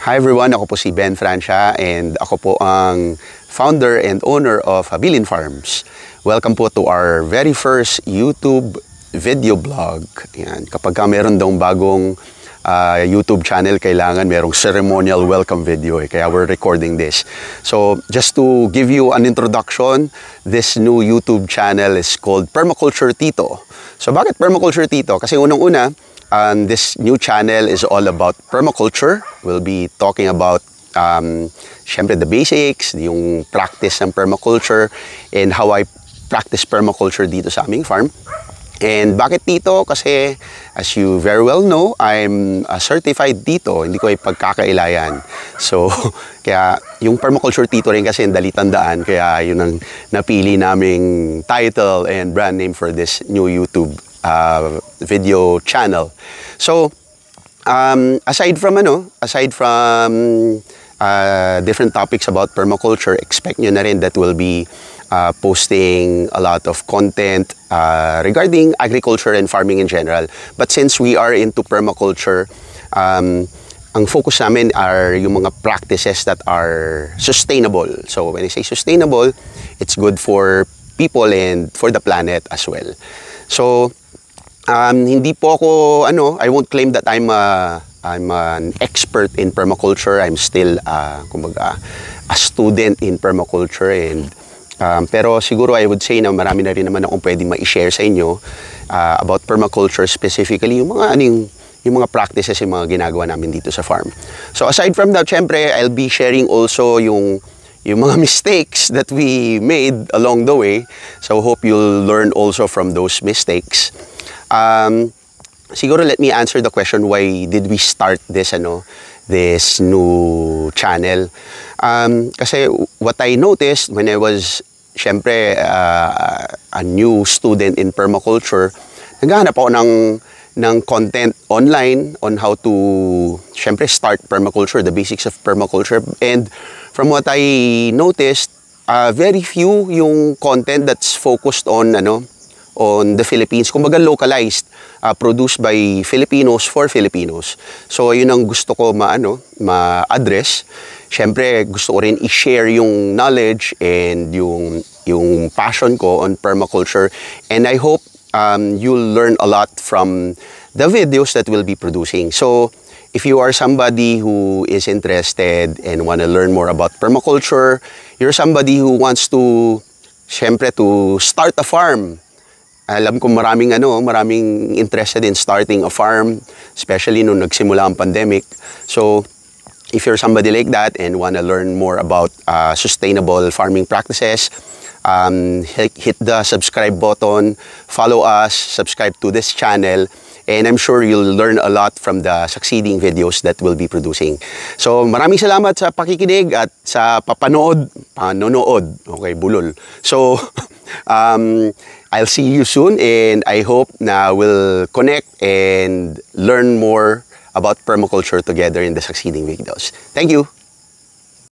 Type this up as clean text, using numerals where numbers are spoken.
Hi everyone, ako po si Ben Francia and ako po ang founder and owner of Habilin Farms. Welcome po to our very first YouTube video blog. Yan. Kapag meron daw bagong YouTube channel, kailangan merong ceremonial welcome video kaya we're recording this. So just to give you an introduction, this new YouTube channel is called Permaculture Tito. So bakit Permaculture Tito? Kasi unang-una, this new channel is all about permaculture. We'll be talking about syempre the basics, yung practice ng permaculture and how I practice permaculture dito sa aming farm. And bakit Tito? Kasi as you very well know, I'm a certified Tito, hindi ko ay pagkakailayan. So kaya yung permaculture Tito rin kasi dali tandaan, kaya yun ang napili naming title and brand name for this new YouTube video channel. So aside from different topics about permaculture, expect nyo na rin that we'll be posting a lot of content regarding agriculture and farming in general. But since we are into permaculture, ang focus namin are yung mga practices that are sustainable. So when I say sustainable, it's good for people and for the planet as well. So hindi po ako, I won't claim that I'm an expert in permaculture. I'm still, kumbaga, a student in permaculture. And, pero siguro I would say na marami na rin naman akong pwedeng ma-share sa inyo about permaculture, specifically yung mga practices, yung mga ginagawa namin dito sa farm. So aside from that, syempre, I'll be sharing also yung mga mistakes that we made along the way. So hope you'll learn also from those mistakes. Siguro let me answer the question, why did we start this this new channel? Kasi what I noticed when I was syempre a new student in permaculture, naghahanap ako ng content online on how to syempre start permaculture, the basics of permaculture. And from what I noticed, very few yung content that's focused on the Philippines, kumbaga localized, produced by Filipinos for Filipinos. So yun ang gusto ko ma-address. Syempre gusto ko rin i-share yung knowledge and yung passion ko on permaculture, and I hope you'll learn a lot from the videos that we'll be producing. So if you are somebody who is interested and want to learn more about permaculture, you're somebody who wants to syempre to start a farm. Alam ko maraming interested in starting a farm, especially nung nagsimula ang pandemic. So if you're somebody like that and want to learn more about sustainable farming practices, hit the subscribe button, follow us, subscribe to this channel, and I'm sure you'll learn a lot from the succeeding videos that we'll be producing. So maraming salamat sa pakikinig at sa panonood. Okay, bulol. So I'll see you soon, and I hope na we'll connect and learn more about permaculture together in the succeeding videos. Thank you!